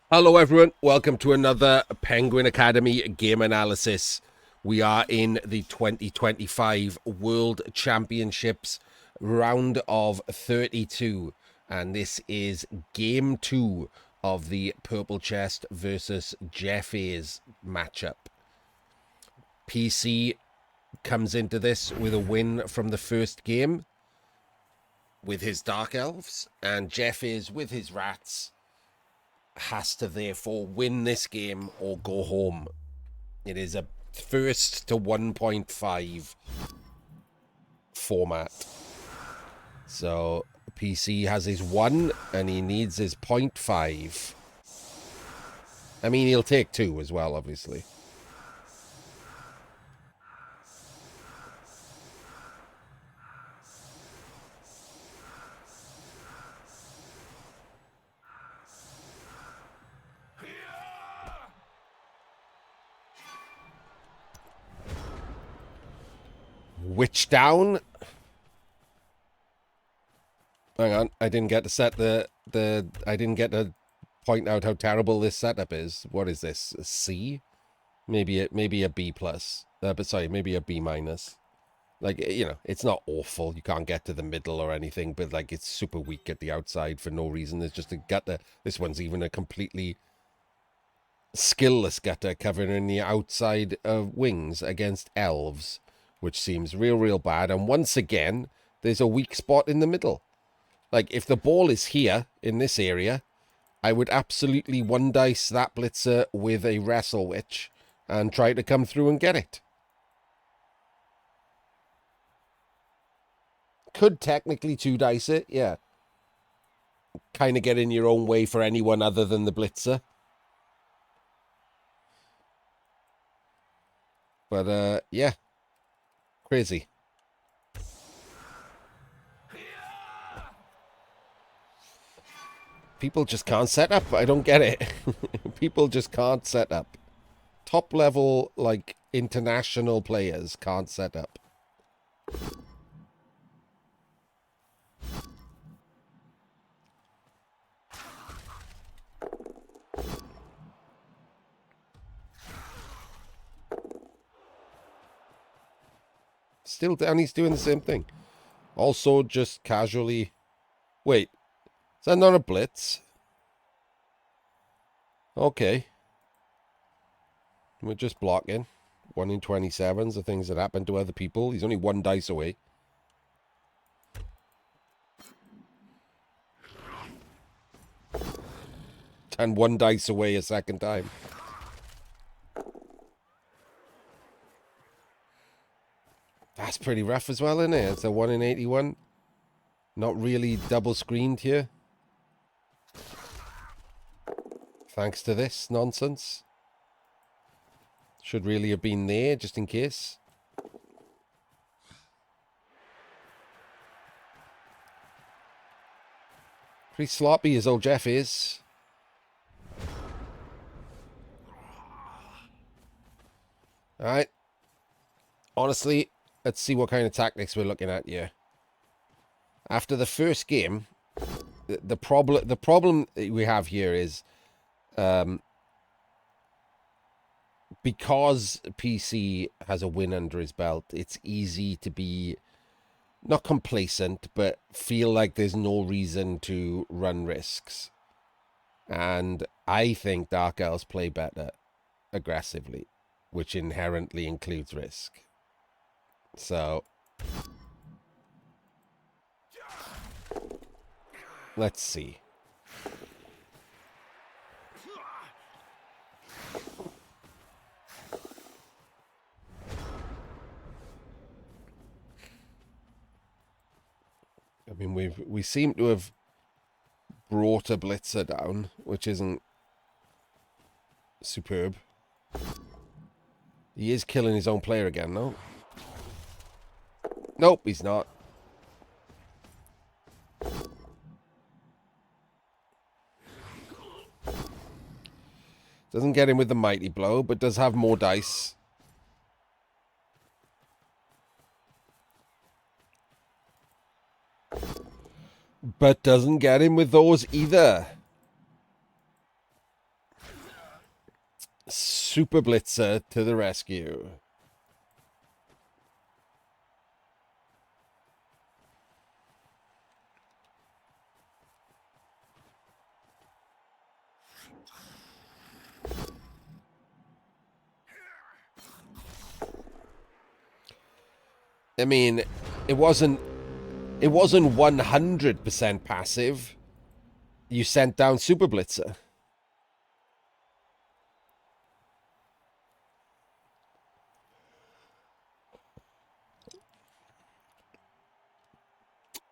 Hello, everyone. Welcome to another Penguin Academy game analysis. We are in the 2025 World Championships round of 32, and this is game 2 of the PurpleChest versus Jeffaze matchup. PC comes into this with a win from the first game with his Dark Elves, and Jeffaze with his Rats has to therefore win this game or go home. It is a first to 1.5 format. So PC has his 1 and he needs his 0.5. I mean, he'll take 2 as well, obviously. Witch down. Hang on, I didn't get to set I didn't get to point out how terrible this setup is. What is this? A C? Maybe a B plus. But sorry, maybe a B minus. Like, you know, it's not awful. You can't get to the middle or anything, but like it's super weak at the outside for no reason. There's just a gutter. This one's even a completely skillless gutter covering the outside of wings against elves, which seems real bad. And once again, there's a weak spot in the middle. Like, if the ball is here in this area, I would absolutely one dice that blitzer with a wrestle witch and try to come through and get it. Could technically two dice it, yeah. Kind of get in your own way for anyone other than the blitzer. But, yeah. Crazy. People just can't set up. I don't get it. People just can't set up. Top level, like, international players can't set up. Still down, he's doing the same thing. Also, just casually... Wait, is that not a blitz? Okay. We're just blocking. 1 in 27s are things that happen to other people. He's only one dice away. And one dice away a second time. That's pretty rough as well, isn't it? It's a 1 in 81. Not really double screened here. Thanks to this nonsense. Should really have been there, just in case. Pretty sloppy as old Jeff is. Alright. Honestly, let's see what kind of tactics we're looking at here. After the first game, the problem we have here is because PC has a win under his belt, it's easy to be not complacent, but feel like there's no reason to run risks. And I think Dark Elves play better aggressively, which inherently includes risk. So let's see. I mean, we seem to have brought a blitzer down, which isn't superb. He is killing his own player again, though. Nope, he's not. Doesn't get him with the mighty blow, but does have more dice. But doesn't get him with those either. Super Blitzer to the rescue. I mean, it wasn't 100% passive. You sent down Super Blitzer.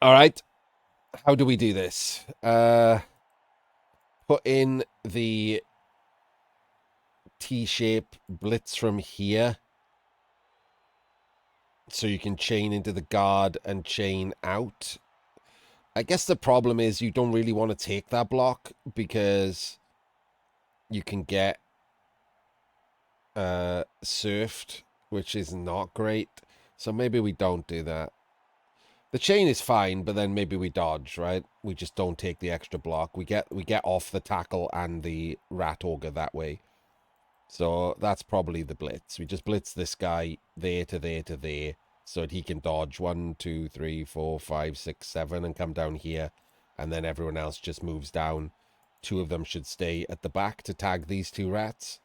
All right. How do we do this? Put in the T-shape blitz from here. So you can chain into the guard and chain out. I guess the problem is you don't really want to take that block because you can get surfed, which is not great. So maybe we don't do that. The chain is fine, but then maybe we dodge, right? We just don't take the extra block. We get off the tackle and the rat ogre that way. So that's probably the blitz. We just blitz this guy there to there to there so that he can dodge 1, 2, 3, 4, 5, 6, 7 and come down here. And then everyone else just moves down. 2 of them should stay at the back to tag these 2 rats.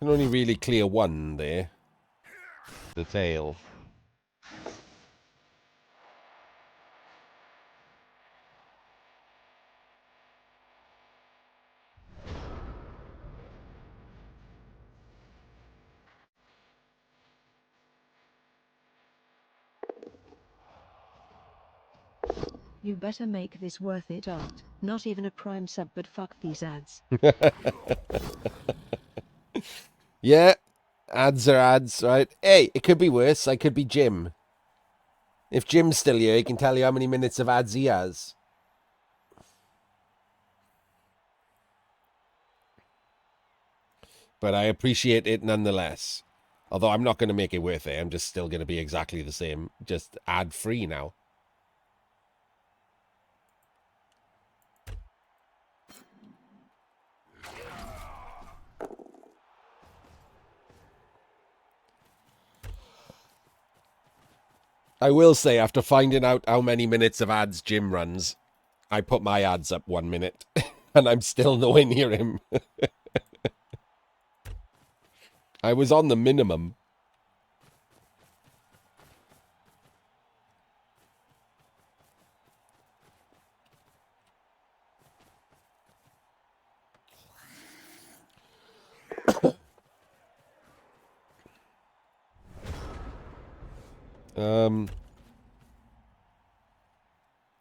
Can only really clear 1 there. The tail. You better make this worth it, Art. Not even a Prime sub, but fuck these ads. Yeah, ads are ads, right? Hey, it could be worse. I could be Jim. If Jim's still here, he can tell you how many minutes of ads he has. But I appreciate it nonetheless. Although I'm not going to make it worth it. I'm just still going to be exactly the same. Just ad-free now. I will say, after finding out how many minutes of ads Jim runs, I put my ads up 1 minute. And I'm still nowhere near him. I was on the minimum.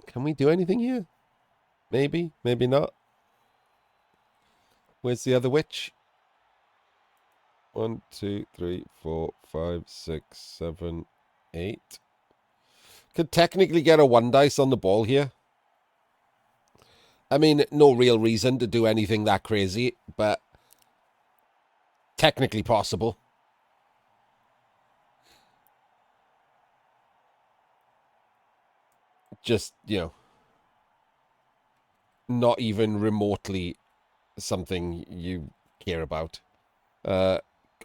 Can we do anything here? Maybe, maybe not. Where's the other witch? 1, 2, 3, 4, 5, 6, 7, 8. Could technically get a 1 dice on the ball here. I mean, no real reason to do anything that crazy, but technically possible. Just, you know, not even remotely something you care about.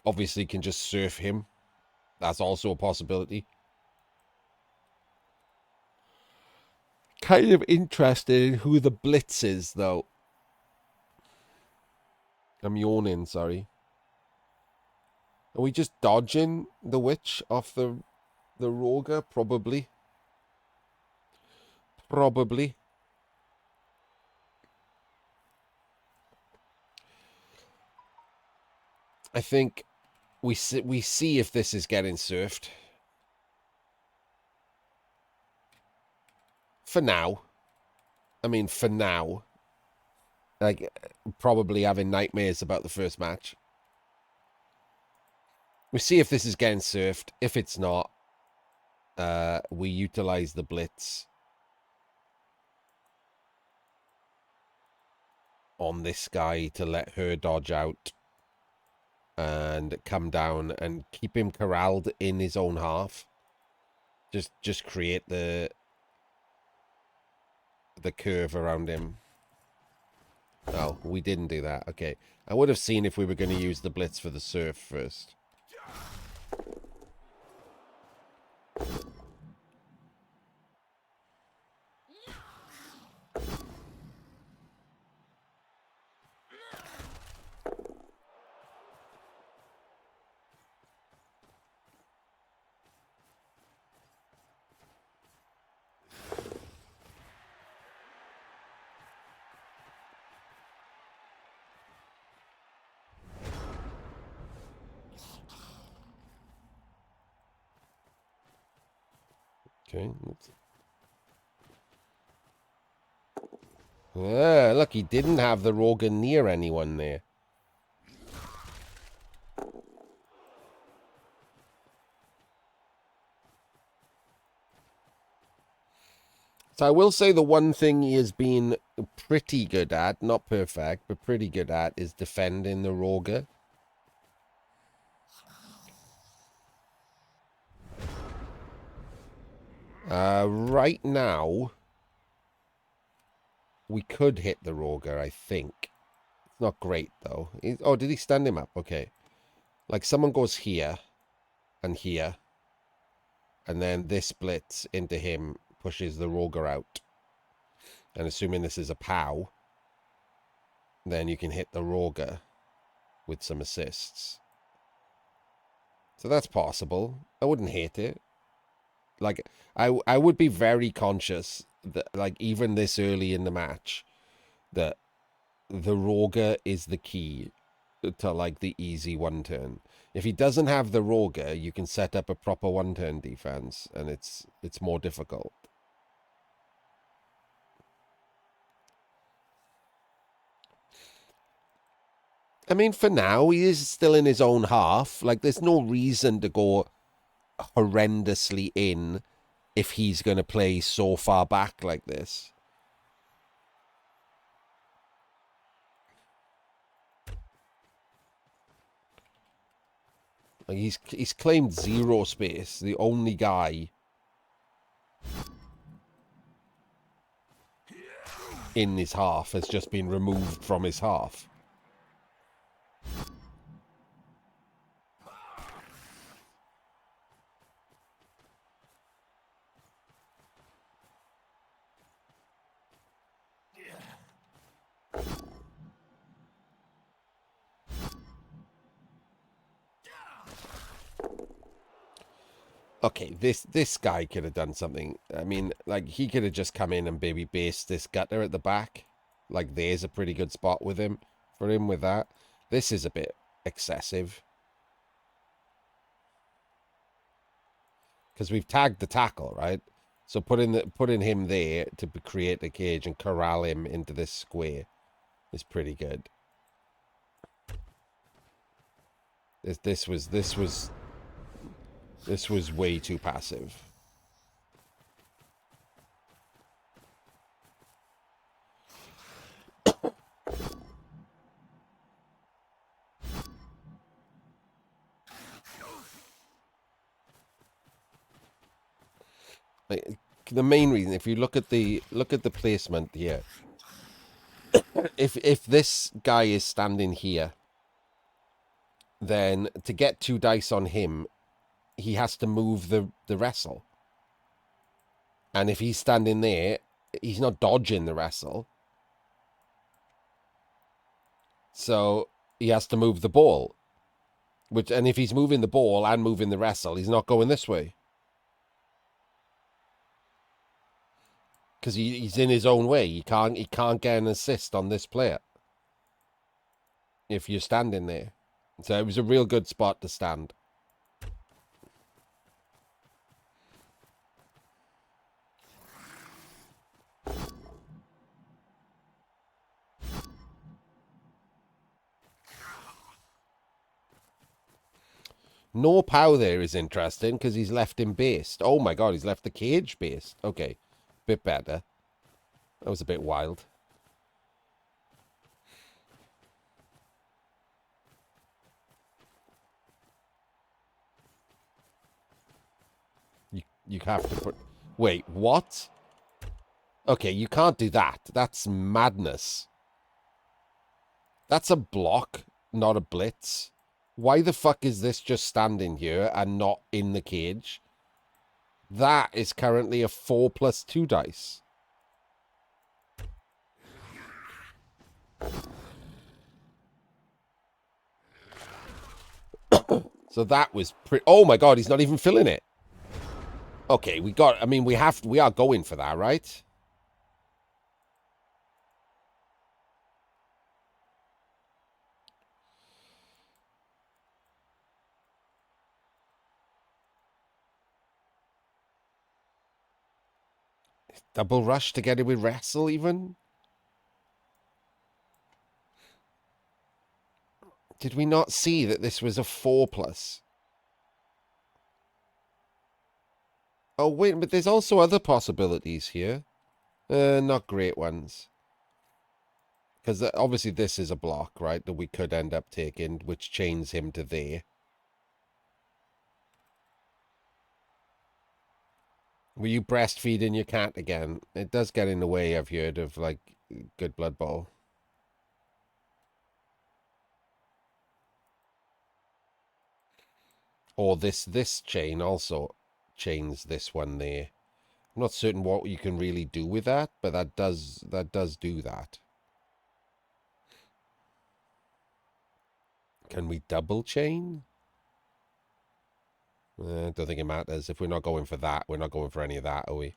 Obviously can just surf him. That's also a possibility. Kind of interested in who the blitz is, though. I'm yawning, sorry. Are we just dodging the witch off the Roger? Probably. Probably. I think we see if this is getting surfed. For now. I mean, for now. Like, probably having nightmares about the first match. We see if this is getting surfed. If it's not, we utilize the blitz on this guy to let her dodge out and come down and keep him corralled in his own half. Just create the curve around him. Oh, we didn't do that. Okay. I would have seen if we were going to use the blitz for the surf first. Okay. Ah, look, he didn't have the Rogan near anyone there. So I will say the one thing he has been pretty good at, not perfect, but pretty good at, is defending the Roga. Right now, we could hit the Roga, I think. It's not great, though. Oh, did he stand him up? Okay. Like, someone goes here and here, and then this splits into him, pushes the Roga out. And assuming this is a POW, then you can hit the Roga with some assists. So that's possible. I wouldn't hate it. Like, I would be very conscious that, like, even this early in the match, that the Roga is the key to, like, the easy one turn. If he doesn't have the Roga, you can set up a proper one turn defense, and it's more difficult. I mean, for now, he is still in his own half. Like, there's no reason to go horrendously in if he's going to play so far back like this. Like, he's claimed 0 space. The only guy in his half has just been removed from his half. Okay, this guy could have done something. I mean, like, he could have just come in and baby based this gutter at the back. Like, there's a pretty good spot with him with that. This is a bit excessive. Because we've tagged the tackle, right? So putting him there to create the cage and corral him into this square is pretty good. This was way too passive. Like, the main reason, if you look at the placement here, if this guy is standing here, then to get 2 dice on him, he has to move the wrestle. And if he's standing there, he's not dodging the wrestle. So he has to move the ball. And if he's moving the ball and moving the wrestle, he's not going this way. Because he's in his own way. He can't get an assist on this player if you're standing there. So it was a real good spot to stand. No POW there is interesting because he's left him based. Oh my god, he's left the cage based. Okay, bit better. That was a bit wild. You have to put... Wait, what? Okay, you can't do that. That's madness. That's a block, not a blitz. Why the fuck is this just standing here and not in the cage? That is currently a 4+2 dice. So that was pretty... Oh my god, he's not even filling it. Okay, we got... I mean, we are going for that, right? Double rush to get it with wrestle, even? Did we not see that this was a 4+? Oh, wait, but there's also other possibilities here. Not great ones. Because obviously this is a block, right, that we could end up taking, which chains him to there. Were you breastfeeding your cat again? It does get in the way, I've heard, of, like, good Blood Bowl. Or this chain also chains this one there. I'm not certain what you can really do with that, but that does do that. Can we double chain? I don't think it matters. If we're not going for that, we're not going for any of that, are we?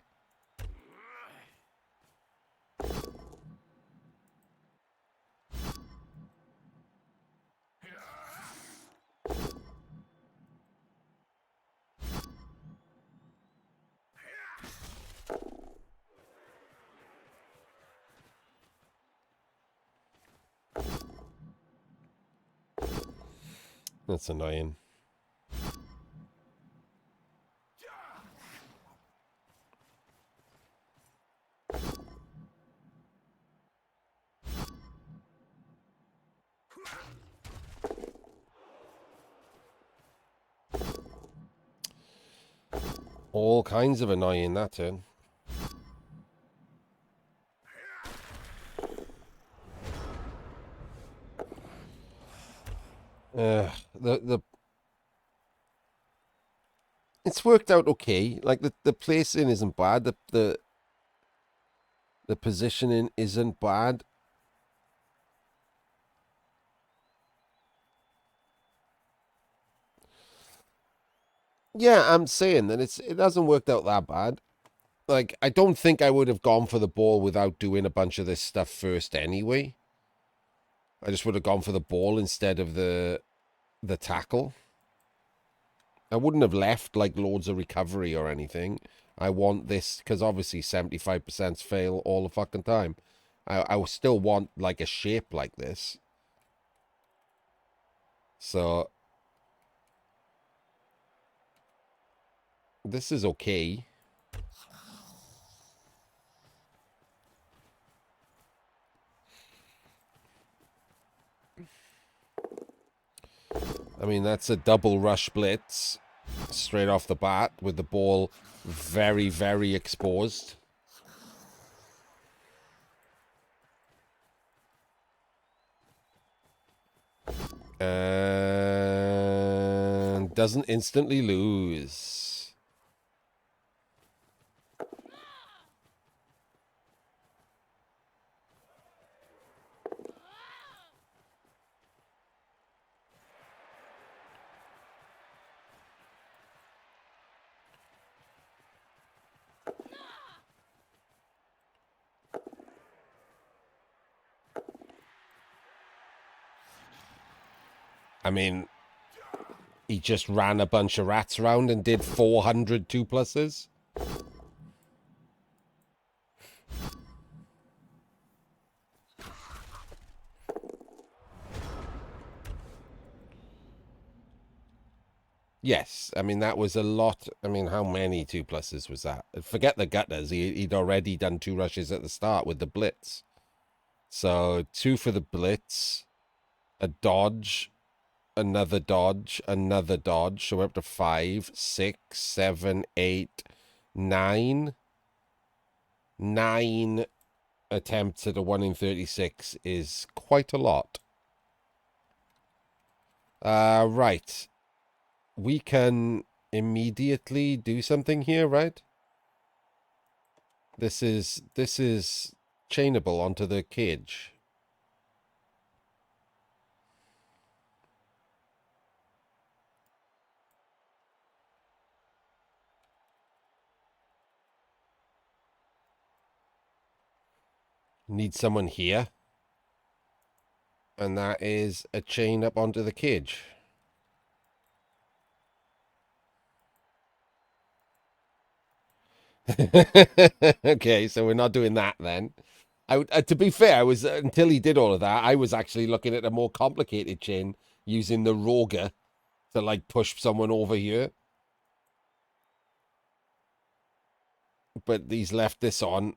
That's annoying. All kinds of annoying, that turn. The it's worked out okay. Like the placing isn't bad. The positioning isn't bad. Yeah, I'm saying that it hasn't worked out that bad. Like, I don't think I would have gone for the ball without doing a bunch of this stuff first anyway. I just would have gone for the ball instead of the tackle. I wouldn't have left, like, loads of recovery or anything. I want this, because obviously 75% fail all the fucking time. I still want, like, a shape like this. So, this is okay. I mean, that's a double rush blitz straight off the bat with the ball very, very exposed. And doesn't instantly lose. I mean, he just ran a bunch of rats around and did 400 2+s. Yes, I mean, that was a lot. I mean, how many 2+s was that? Forget the gutters. He'd already done 2 rushes at the start with the blitz. So 2 for the blitz, a dodge, another dodge, another dodge. So we're up to 5, 6, 7, 8, 9. 9 attempts at a 1 in 36 is quite a lot. Right. We can immediately do something here, right? This is chainable onto the cage. Need someone here. And that is a chain up onto the cage. Okay, so we're not doing that then. To be fair, I was until he did all of that, I was actually looking at a more complicated chain using the Roger to like push someone over here. But he's left this on.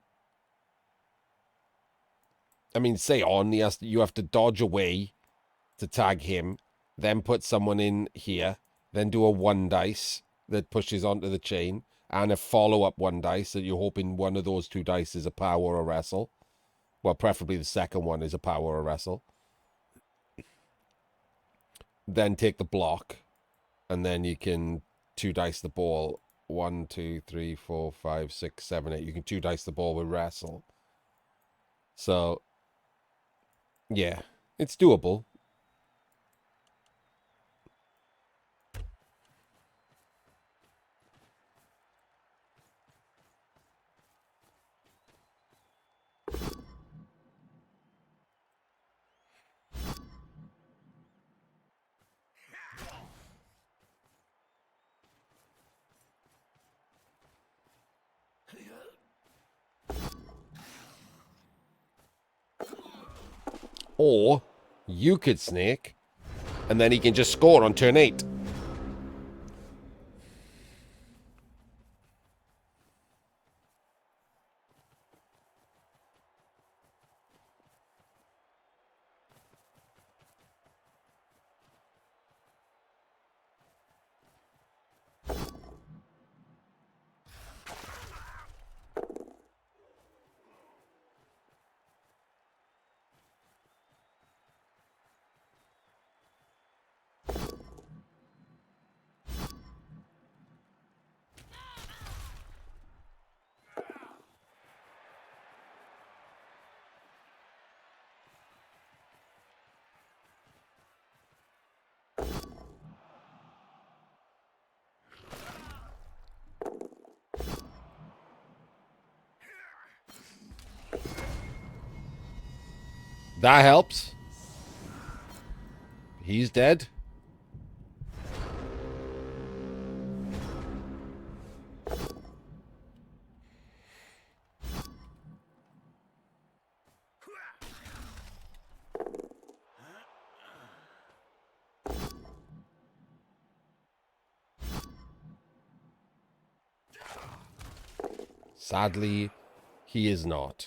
I mean, say on, you have to dodge away to tag him, then put someone in here, then do a 1 dice that pushes onto the chain, and a follow-up 1 dice that you're hoping one of those 2 dice is a power or wrestle. Well, preferably the second one is a power or wrestle. Then take the block, and then you can 2 dice the ball. 1, 2, 3, 4, 5, 6, 7, 8. You can 2 dice the ball with wrestle. So, yeah, it's doable. Or you could snake, and then he can just score on turn 8. That helps. He's dead. Sadly, he is not.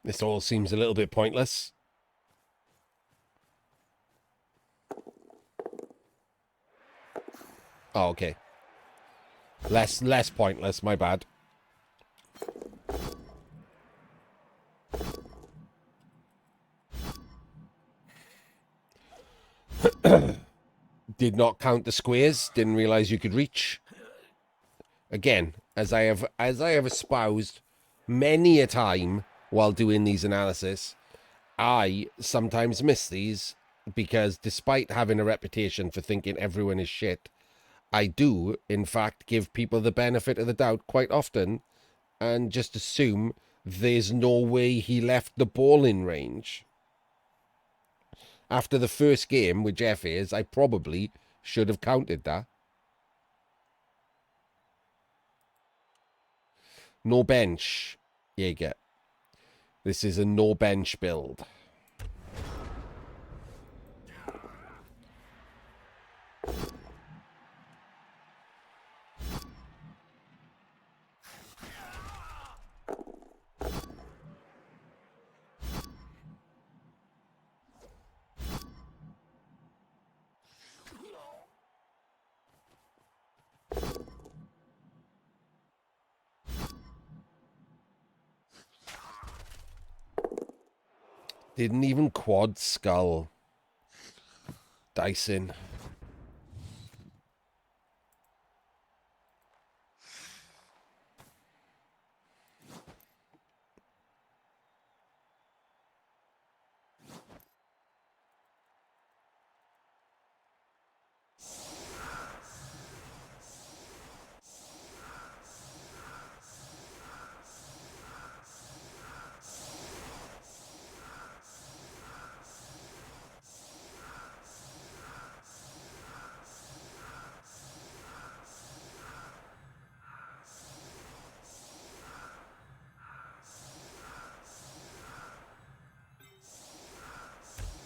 This all seems a little bit pointless. Oh, okay. Less pointless, my bad. Did not count the squares, didn't realize you could reach. Again, as I have espoused many a time while doing these analysis, I sometimes miss these because despite having a reputation for thinking everyone is shit, I do, in fact, give people the benefit of the doubt quite often and just assume there's no way he left the ball in range. After the first game with Jeffaze, I probably should have counted that. No bench. Jaeger. This is a no bench build. Didn't even quad skull. Dyson.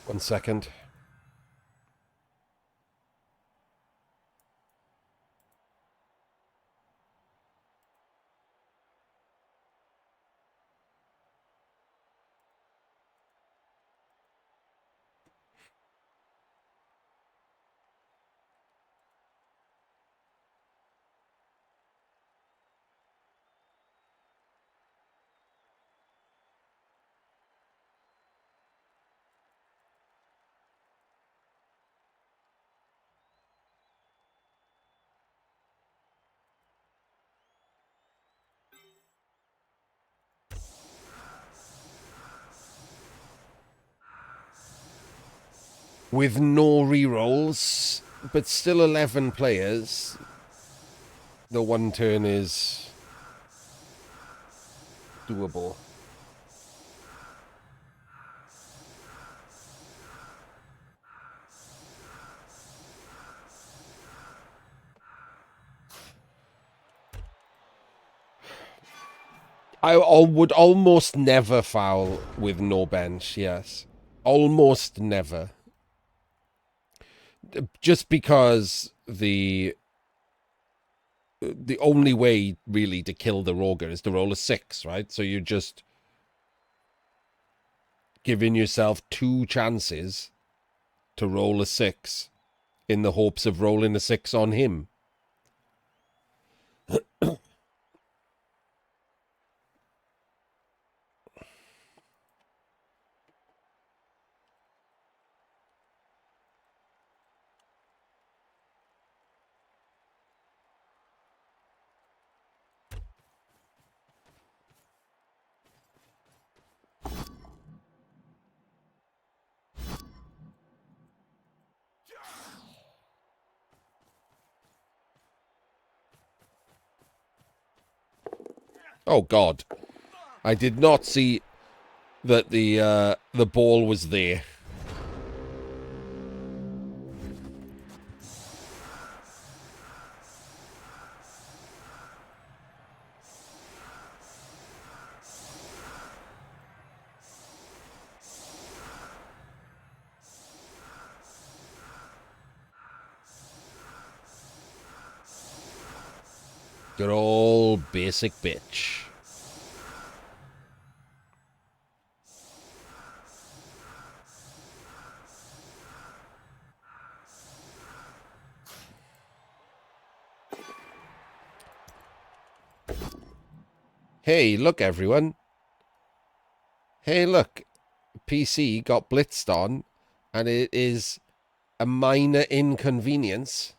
One second. With no rerolls, but still 11 players, the one turn is doable. I would almost never foul with no bench, yes. Almost never. Just because the only way really to kill the Roger is to roll a 6, right? So you're just giving yourself 2 chances to roll a 6 in the hopes of rolling a 6 on him. Oh God, I did not see that the ball was there. Good old basic bitch. Hey, look, everyone. Hey, look. PC got blitzed on, and it is a minor inconvenience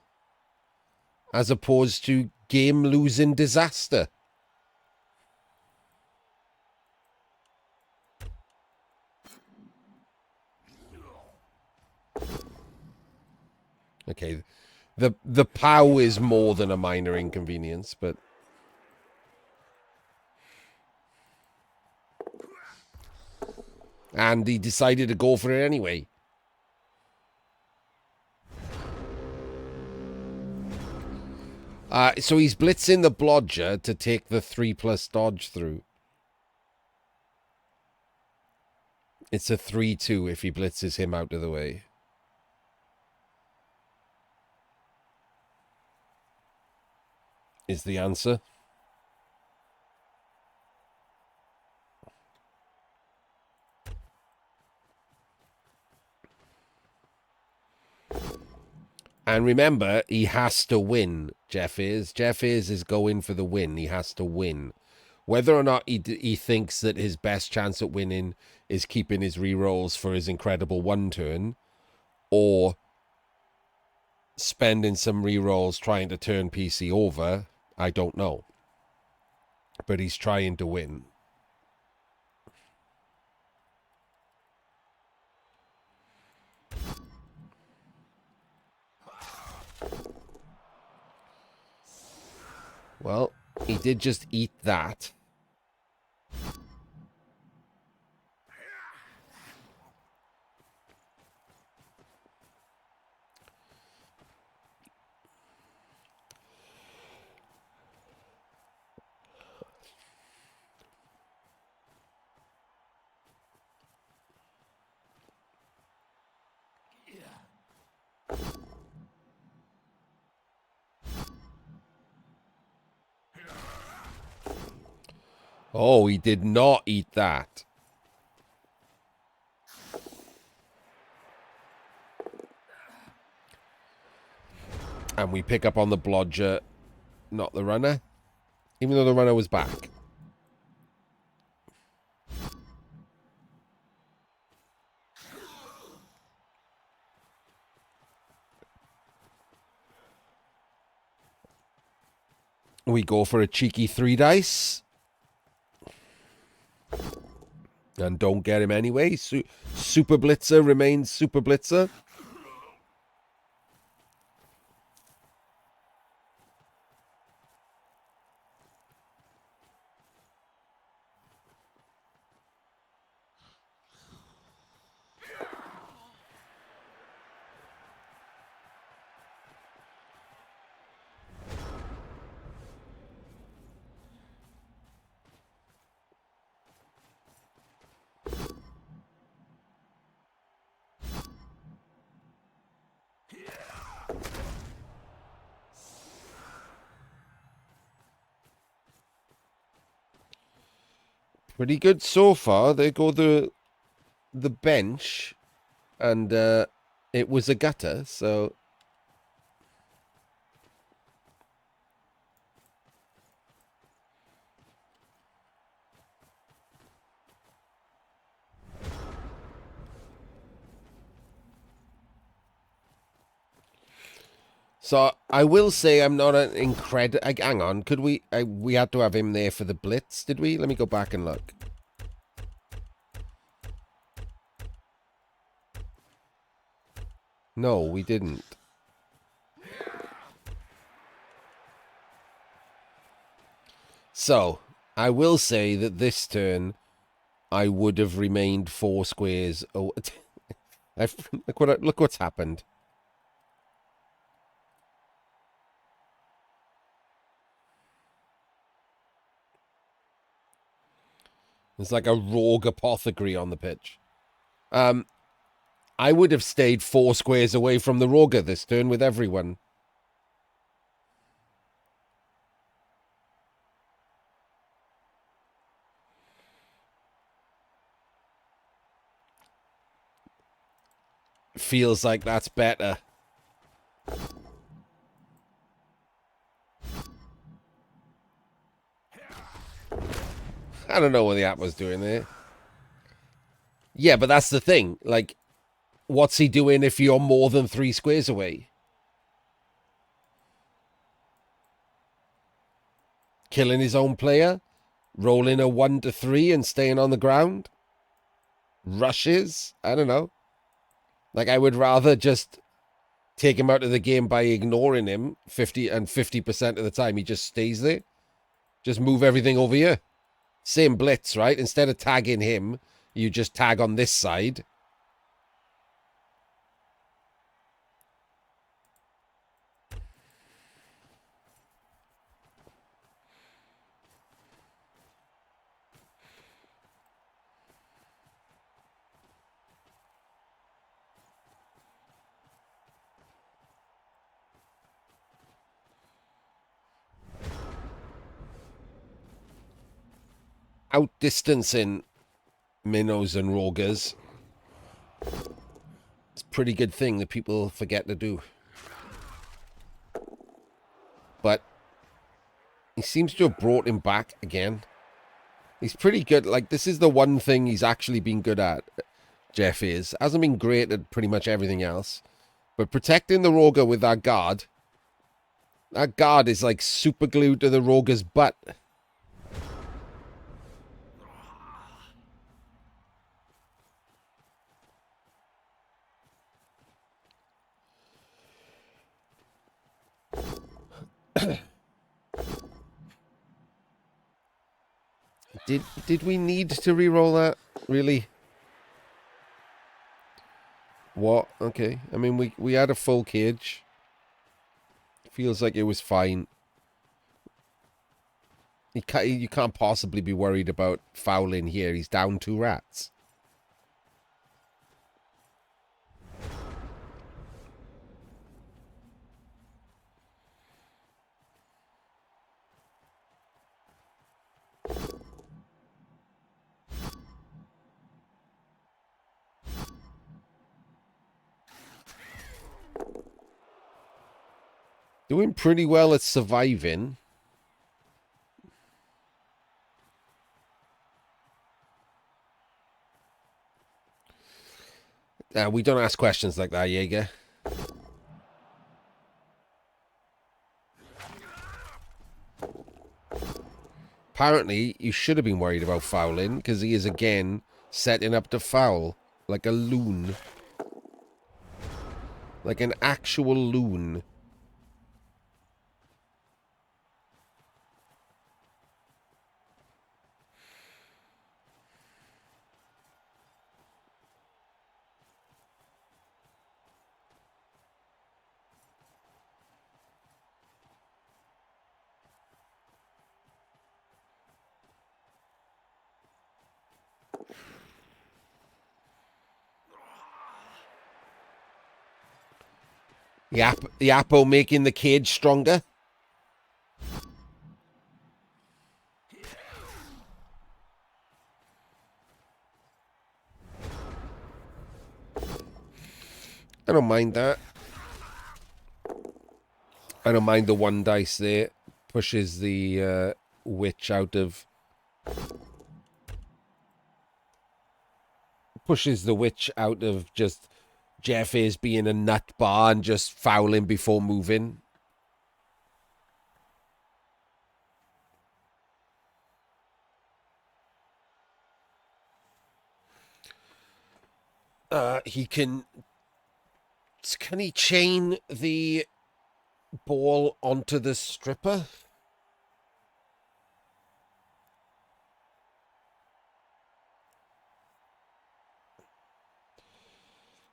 as opposed to game-losing disaster. Okay, the POW is more than a minor inconvenience, but... And he decided to go for it anyway. So he's blitzing the blodger to take the 3+ dodge through. It's a 3-2 if he blitzes him out of the way. Is the answer. And remember, he has to win, Jeffaze. Jeffaze is going for the win. He has to win. Whether or not he thinks that his best chance at winning is keeping his rerolls for his incredible one turn, or spending some rerolls trying to turn PC over, I don't know. But he's trying to win. Well, he did just eat that. Oh, he did not eat that. And we pick up on the blodger, not the runner. Even though the runner was back. We go for a cheeky 3 dice. And don't get him anyway. Super Blitzer remains Super Blitzer. Pretty good so far. There go the bench, and it was a gutter, so I will say I'm not an incredible. Hang on, could we? We had to have him there for the blitz, did we? Let me go back and look. No, we didn't. So I will say that this turn, I would have remained 4 squares. Oh, look what's happened. There's like a rogue apothecary on the pitch. I would have stayed 4 squares away from the rogue this turn with everyone. Feels like that's better. I don't know what the app was doing there. Yeah, but that's the thing. Like, what's he doing if you're more than 3 squares away? Killing his own player? Rolling a 1 to 3 and staying on the ground? Rushes? I don't know. Like, I would rather just take him out of the game by ignoring him 50% of the time. He just stays there. Just move everything over here. Same blitz, right? Instead of tagging him, you just tag on this side. outdistancing minnows and rogers. It's a pretty good thing that people forget to do. But he seems to have brought him back again. He's pretty good. Like, this is the one thing he's actually been good at, Jeffaze. Hasn't been great at pretty much everything else. But protecting the roger with that guard is like super glued to the roger's butt. Did we need to re-roll that? Really? What? Okay. I mean, we had a full cage. Feels like it was fine. You can't possibly be worried about fouling here. He's down 2 rats. Doing pretty well at surviving. We don't ask questions like that, Jaeger. Apparently, you should have been worried about fouling, because he is again setting up to foul. Like a loon. Like an actual loon. The apple making the cage stronger. I don't mind that. I don't mind the 1 dice there. Pushes the witch out of... Pushes the witch out of just Jeffaze being a nut bar and just fouling before moving. He can... Can he chain the ball onto the stripper?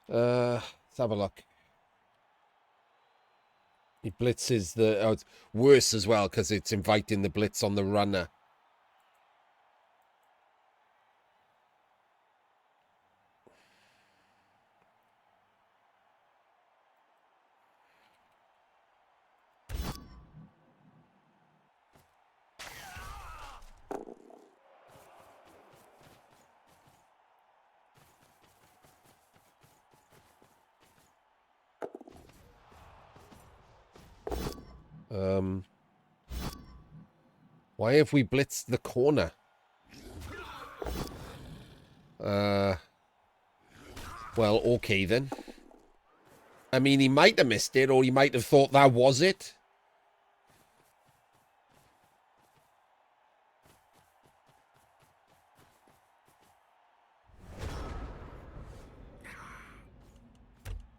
Let's have a look. He blitzes the... Oh, it's worse as well because it's inviting the blitz on the runner. Why have we blitzed the corner? Well, okay then. I mean, he might have missed it, or he might have thought that was it.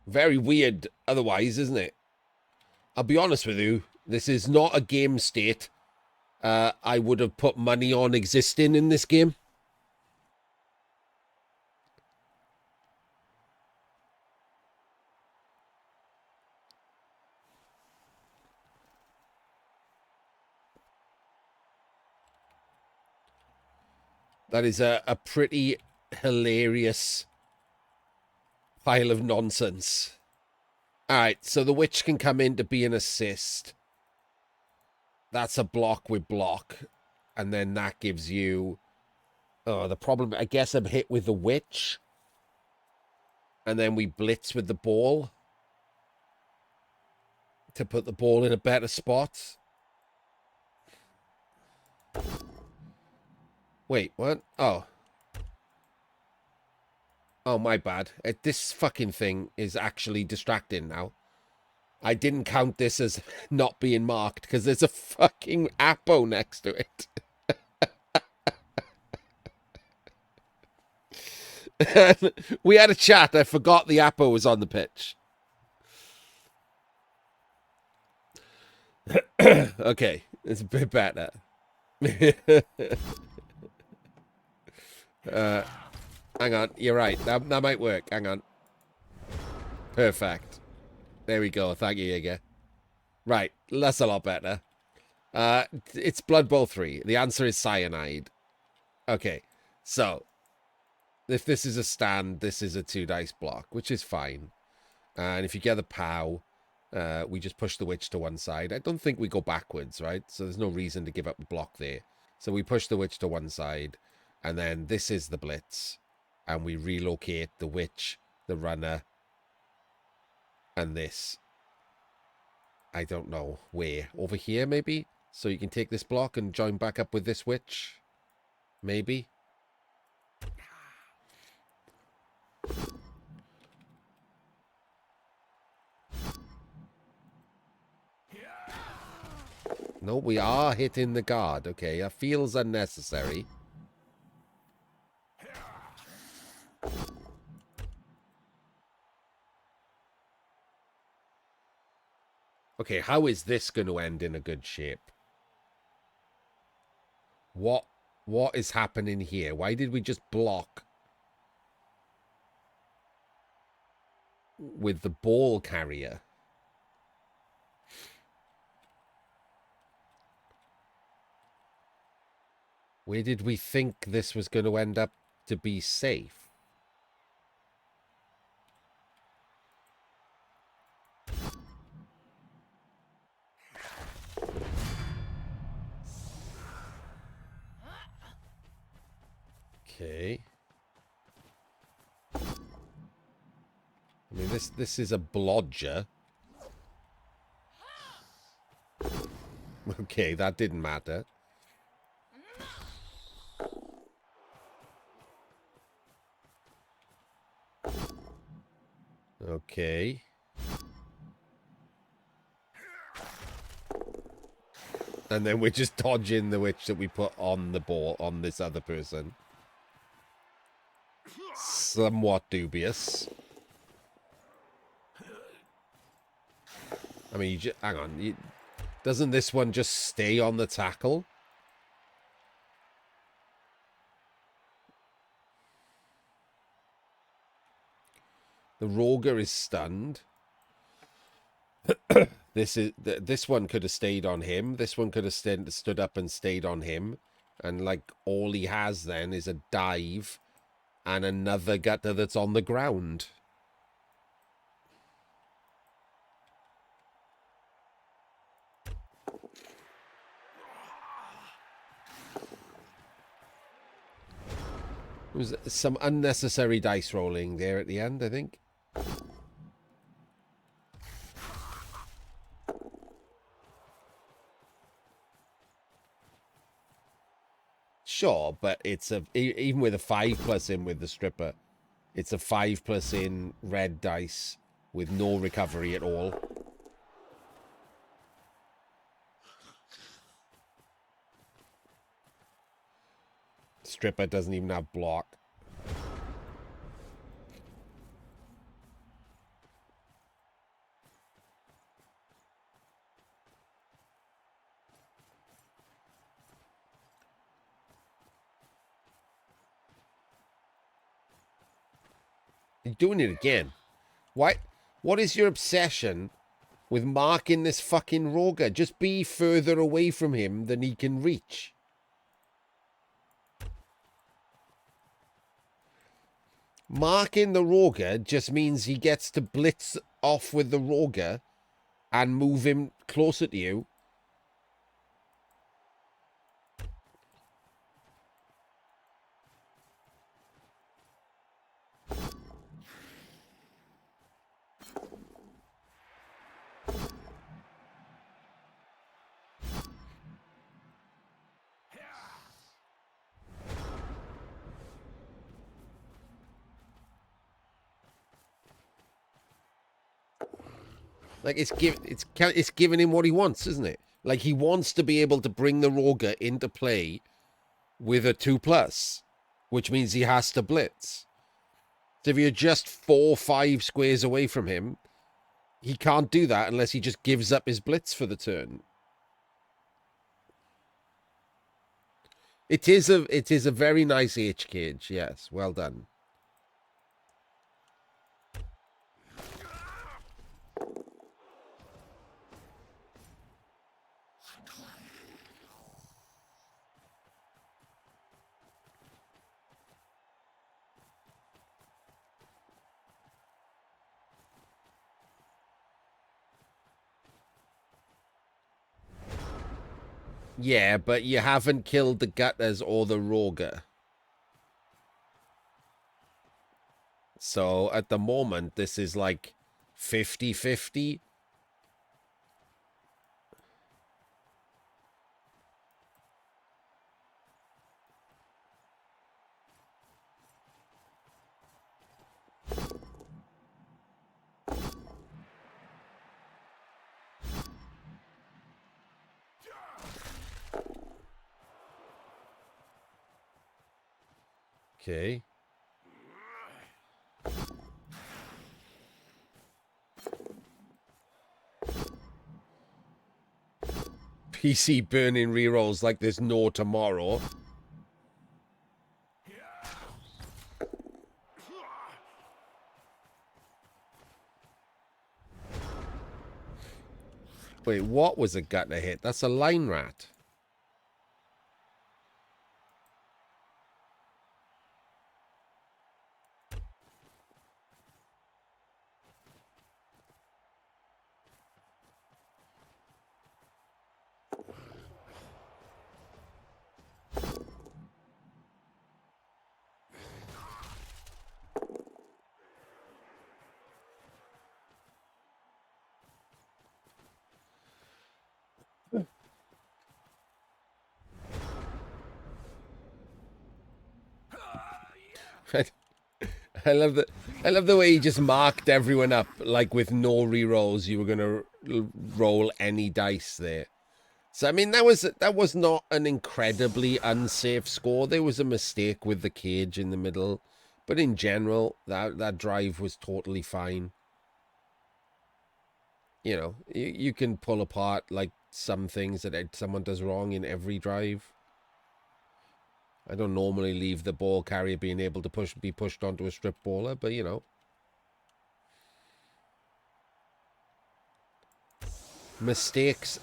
Very weird otherwise, isn't it? I'll be honest with you. This is not a game state I would have put money on existing in this game. That is a pretty hilarious pile of nonsense. Alright, so the witch can come in to be an assist. That's a block with block. And then that gives you Oh, the problem, I guess I'm hit with the witch. And then we blitz with the ball. To put the ball in a better spot. Wait, what? Oh. Oh, my bad. This fucking thing is actually distracting now. I didn't count this as not being marked because there's a fucking Apo next to it. We had a chat. I forgot the Apo was on the pitch. Okay, it's a bit better. Hang on, you're right. That might work. Hang on. Perfect. There we go. Thank you, Yiga. Right, that's a lot better. It's Blood Bowl 3. The answer is cyanide. Okay, so if this is a stand, this is a 2 dice block, which is fine. And if you get the POW, we just push the witch to one side. I don't think we go backwards, right? So there's no reason to give up the block there. So we push the witch to one side, and then this is the blitz. And we relocate the witch, the runner, and this. I don't know where. Over here, maybe? So you can take this block and join back up with this witch? Maybe? No, we are hitting the guard. Okay, that feels unnecessary. Okay, how is this going to end in a good shape? What is happening here? Why did we just block with the ball carrier? Where did we think this was going to end up to be safe? Okay. I mean, this is a blodger. Okay, that didn't matter. Okay. And then we're just dodging the witch that we put on the ball on this other person. Somewhat dubious. I mean, hang on. Doesn't this one just stay on the tackle? The Roger is stunned. This one could have stayed on him. This one could have stood up and stayed on him. And like all he has then is a dive and another gutter that's on the ground. There was some unnecessary dice rolling there at the end, I think. Sure, but it's even with a 5+ in with the stripper, it's a 5+ in red dice with no recovery at all. Stripper doesn't even have block. You're doing it again. Why? What is your obsession with marking this fucking Roger? Just be further away from him than he can reach. Marking the Roger just means he gets to blitz off with the Roger and move him closer to you. Like, it's giving him what he wants, isn't it? Like, he wants to be able to bring the Roger into play with a 2+, which means he has to blitz. So if you're just 4-5 squares away from him, he can't do that unless he just gives up his blitz for the turn. It is a very nice H cage, yes. Well done. Yeah, but you haven't killed the Gutters or the Roger. So at the moment, this is like 50-50. Okay. PC burning rerolls like there's no tomorrow. Wait, what was a gutter hit? That's a line rat. I love the way he just marked everyone up like with no rerolls. You were gonna roll any dice there. So I mean that was not an incredibly unsafe score. There was a mistake with the cage in the middle, but in general that drive was totally fine. You know, you can pull apart like some things that someone does wrong in every drive. I don't normally leave the ball carrier being able to be pushed onto a strip baller, but you know. Mistakes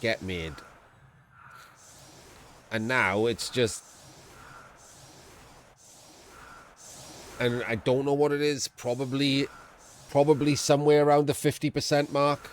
get made. And now it's just... And I don't know what it is. Probably somewhere around the 50% mark.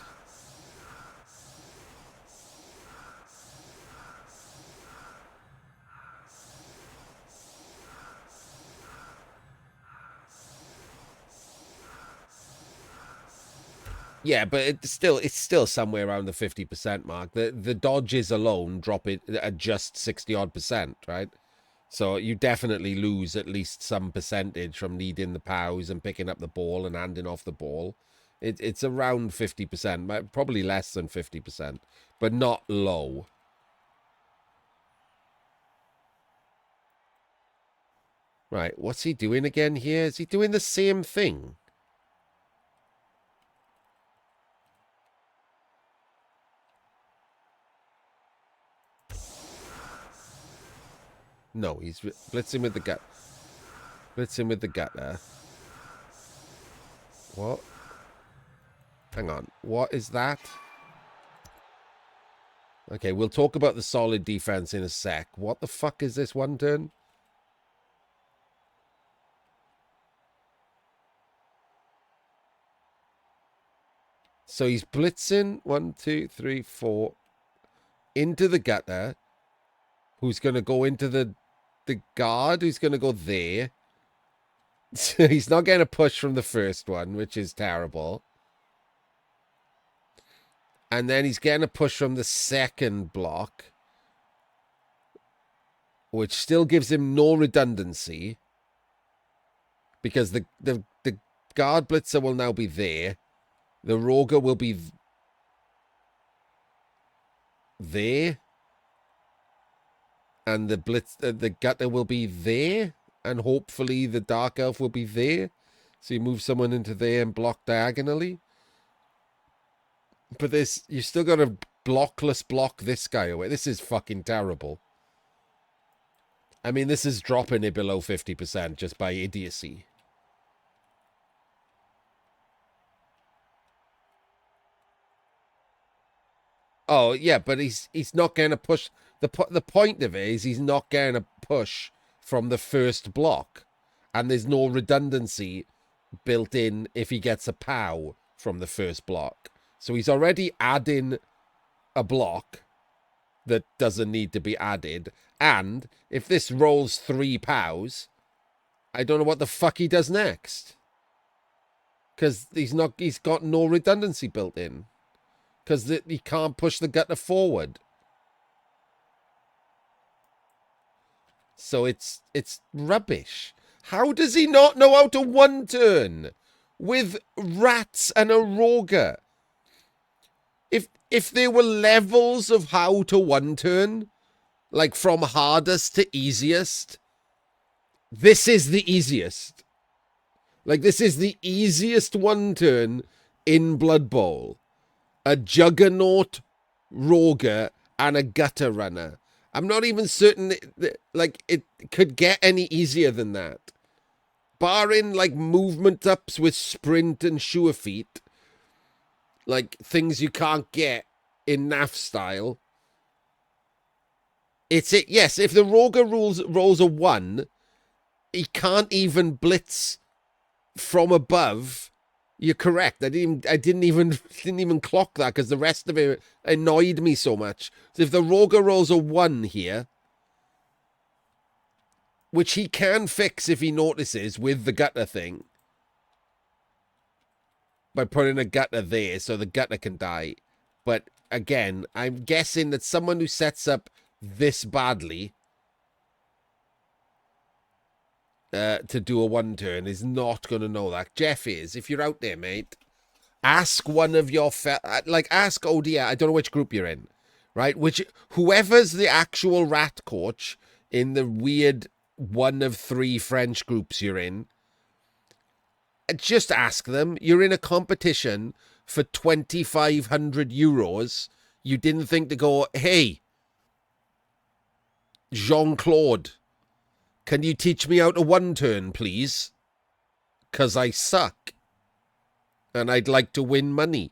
Yeah, but it's still somewhere around the 50% mark. The dodges alone drop it at just 60-odd%, right? So you definitely lose at least some percentage from needing the pows and picking up the ball and handing off the ball. It's around 50%, probably less than 50%, but not low. Right, what's he doing again here? Is he doing the same thing? No, he's blitzing with the gut. Blitzing with the gutter. What? Hang on. What is that? Okay, we'll talk about the solid defense in a sec. What the fuck is this one turn? So he's blitzing 1, 2, 3, 4 into the gutter. Who's going to go into the guard? Who's going to go there? So he's not getting a push from the first one, which is terrible. And then he's getting a push from the second block, which still gives him no redundancy. Because the guard blitzer will now be there. The Roger will be there. And the the gutter will be there. And hopefully the Dark Elf will be there. So you move someone into there and block diagonally. But this, you still got to block this guy away. This is fucking terrible. I mean, this is dropping it below 50% just by idiocy. Oh, yeah, but he's not going to push. The point of it is he's not going to push from the first block. And there's no redundancy built in if he gets a POW from the first block. So he's already adding a block that doesn't need to be added. And if this rolls 3 POWs, I don't know what the fuck he does next. Because he's got no redundancy built in. Because he can't push the gutter forward. So it's rubbish. How does he not know how to one turn with rats and a Roger? If there were levels of how to one turn, like from hardest to easiest, this is the easiest. Like, this is the easiest one turn in Blood Bowl. A Juggernaut, Roger, and a Gutter Runner. I'm not even certain like it could get any easier than that. Barring like movement ups with sprint and sure feet. Like things you can't get in NAF style. It's it. Yes, if the Roger rolls a 1, he can't even blitz from above. You're correct. I didn't even clock that because the rest of it annoyed me so much. So if the Roger rolls a 1 here, which he can fix if he notices with the gutter thing, by putting a gutter there so the gutter can die. But again, I'm guessing that someone who sets up this badly to do a 1 turn is not going to know that. Jeffaze, if you're out there, mate, ask one of your ask ODI. I don't know which group you're in, right? Whoever's the actual rat coach in the weird 1 of 3 French groups you're in, just ask them. You're in a competition for 2,500 euros. You didn't think to go, hey, Jean-Claude, can you teach me how to 1 turn, please? Because I suck. And I'd like to win money.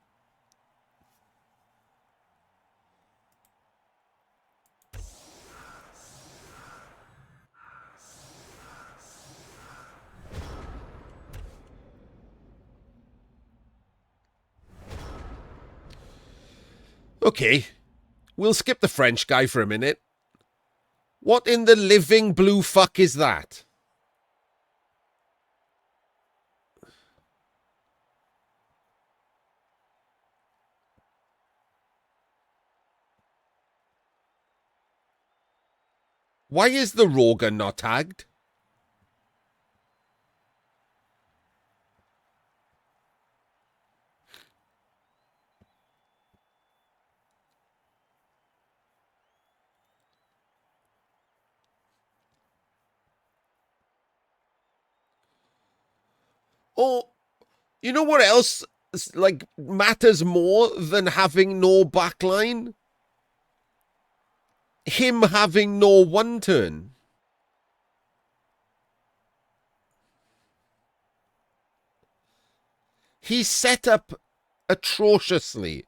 Okay. We'll skip the French guy for a minute. What in the living blue fuck is that? Why is the Roger not tagged? Oh, you know what else like matters more than having no backline? Him having no 1 turn. He's set up atrociously.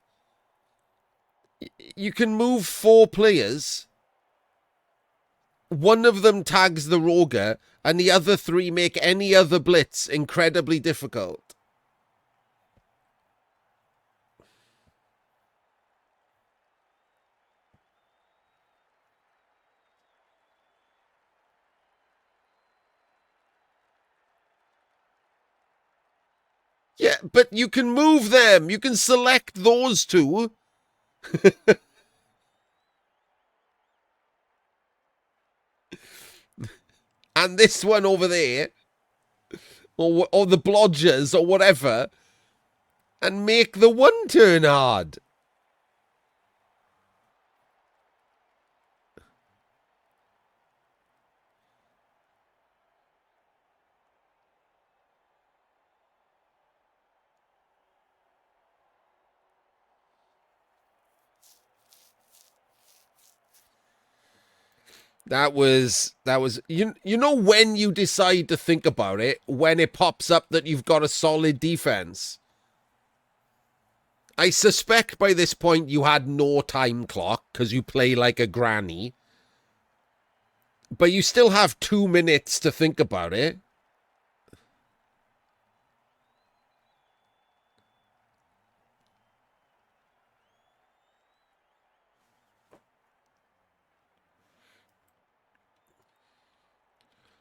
You can move 4 players. One of them tags the Roger, and the other 3 make any other blitz incredibly difficult. Yeah, but you can move them. You can select those 2. And this one over there, or the blodgers, or whatever. And make the one turn hard. That was you know when you decide to think about it, when it pops up that you've got a solid defense. I suspect by this point you had no time clock because you play like a granny. But you still have 2 minutes to think about it.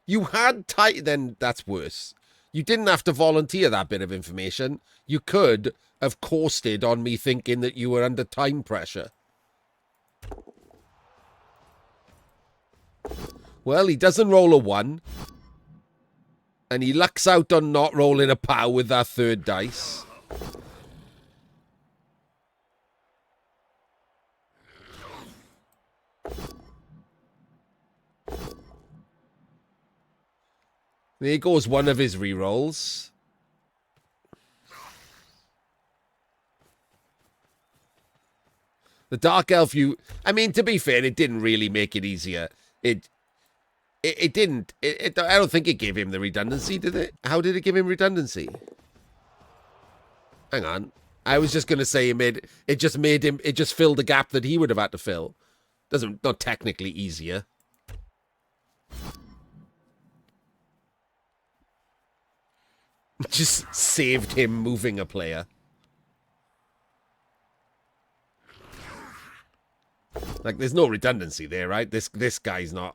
You had time, then that's worse. You didn't have to volunteer that bit of information. You could have coasted on me thinking that you were under time pressure. Well, he doesn't roll a 1. And he lucks out on not rolling a pow with that third dice. There goes one of his rerolls. The Dark Elf, I mean, to be fair, it didn't really make it easier. It didn't. I don't think it gave him the redundancy, did it? How did it give him redundancy? Hang on. I was just going to say it just filled the gap that he would have had to fill. Not technically easier. Just saved him moving a player. Like, there's no redundancy there, right? This guy's not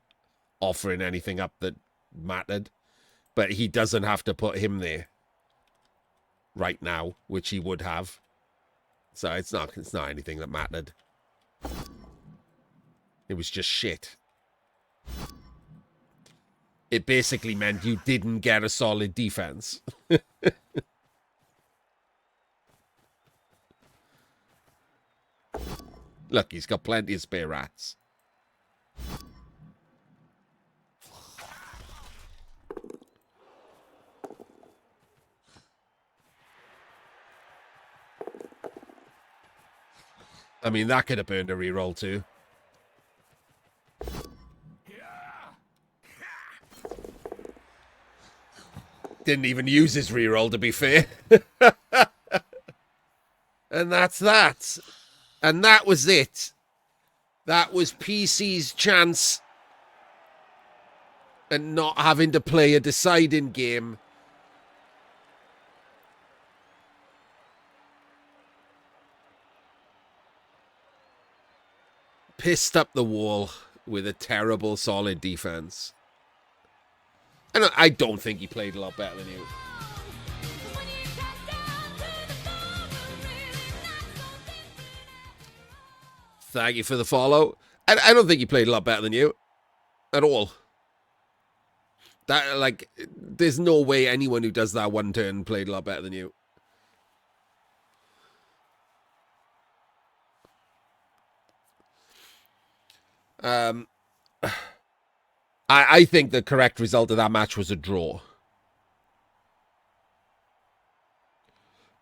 offering anything up that mattered. But he doesn't have to put him there right now, which he would have. So it's not anything that mattered. It was just shit. It basically meant you didn't get a solid defense. Look, he's got plenty of spare rats. I mean, that could have burned a reroll too. Didn't even use his reroll, to be fair. And that's that. And that was it. That was PC's chance and not having to play a deciding game. Pissed up the wall with a terrible solid defense. And I don't think he played a lot better than you. Thank you for the follow. I don't think he played a lot better than you. At all. That, like, there's no way anyone who does that one turn played a lot better than you. I think the correct result of that match was a draw.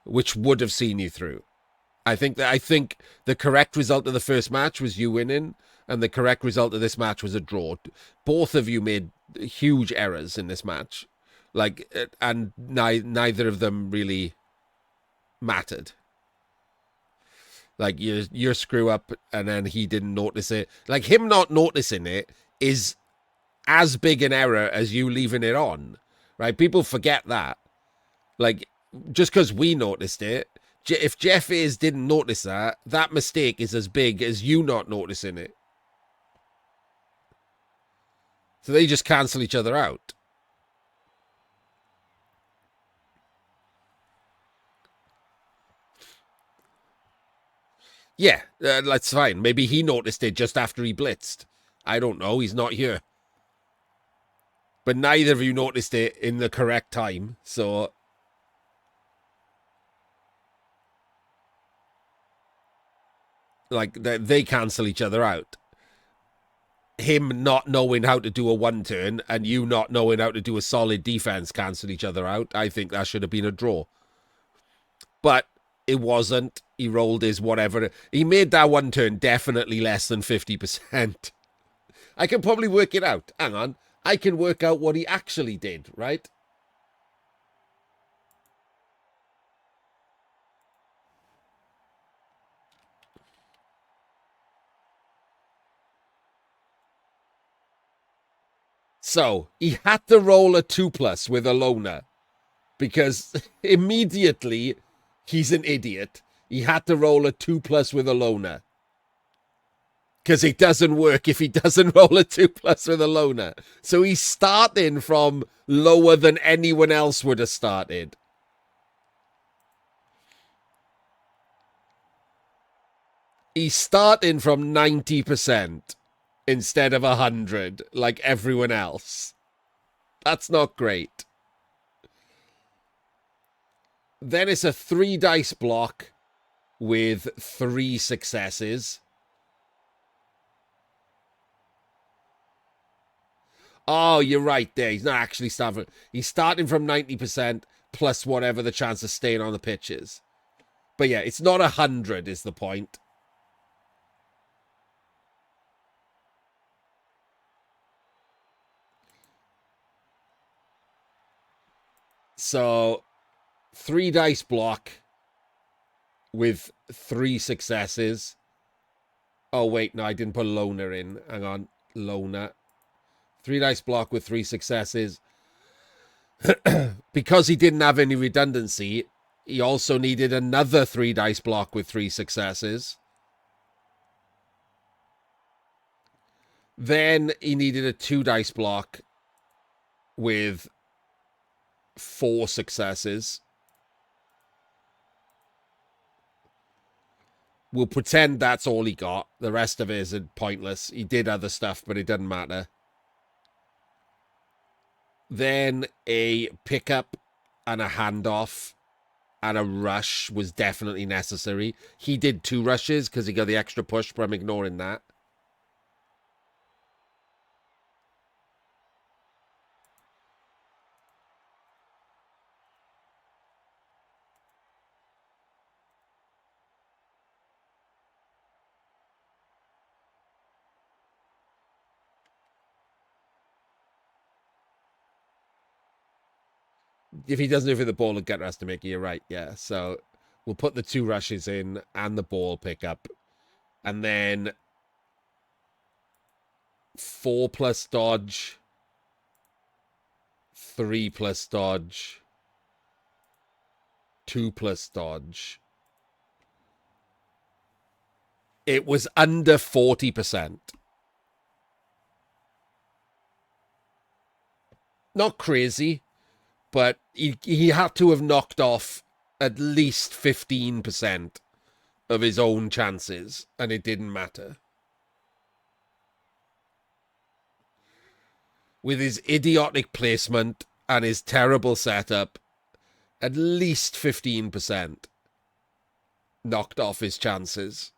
Which would have seen you through. I think the correct result of the first match was you winning, and the correct result of this match was a draw. Both of you made huge errors in this match. Like, and neither of them really mattered. Like, your screw up, and then he didn't notice it. Like, him not noticing it is as big an error as you leaving it on, right? People forget that. Like, just because we noticed it, if Jeffaze didn't notice that mistake is as big as you not noticing it. So they just cancel each other out. Yeah, that's fine. Maybe he noticed it just after he blitzed. I don't know. He's not here. But neither of you noticed it in the correct time. So Like, they cancel each other out. Him not knowing how to do a one turn and you not knowing how to do a solid defense cancel each other out. I think that should have been a draw. But it wasn't. He rolled his whatever. He made that one turn definitely less than 50%. I can probably work it out. Hang on. I can work out what he actually did, right? So, he had to roll a 2+ with a loner. Because immediately, he's an idiot. He had to roll a 2+ with a loner. Because it doesn't work if he doesn't roll a 2+ with a loner. So he's starting from lower than anyone else would have started. He's starting from 90% instead of 100 like everyone else. That's not great. Then it's a 3 dice block with 3 successes. Oh, you're right there. He's not actually starting. He's starting from 90% plus whatever the chance of staying on the pitch is. But yeah, it's not 100 is the point. So, 3 dice block with 3 successes. Oh, wait, no, I didn't put loner in. Hang on, loner. 3 dice block with 3 successes. Because he didn't have any redundancy, he also needed another 3 dice block with 3 successes. Then he needed a 2 dice block with 4 successes. We'll pretend that's all he got. The rest of it is pointless. He did other stuff, but it doesn't matter. Then a pickup and a handoff and a rush was definitely necessary. He did 2 rushes because he got the extra push, but I'm ignoring that. If he doesn't do it for the ball and Gutter has to make it, you're right. Yeah, so we'll put the 2 rushes in and the ball pickup. And then 4+ dodge, 3+ dodge, 2+ dodge. It was under 40%. Not crazy, but he had to have knocked off at least 15% of his own chances, and it didn't matter. With his idiotic placement and his terrible setup, at least 15% knocked off his chances.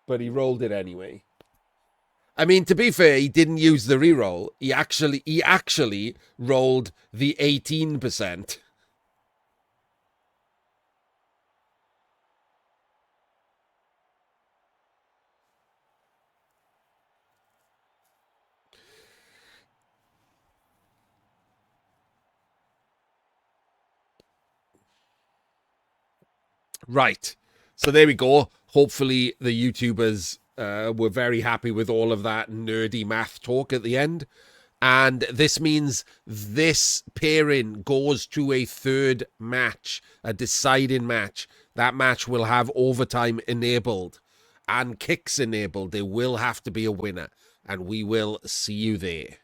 But he rolled it anyway. I mean, to be fair, he didn't use the reroll. He actually rolled the 18%. Right. So there we go. Hopefully the YouTubers were very happy with all of that nerdy math talk at the end. And this means this pairing goes to a 3rd match, a deciding match. That match will have overtime enabled and kicks enabled. There will have to be a winner, and we will see you there.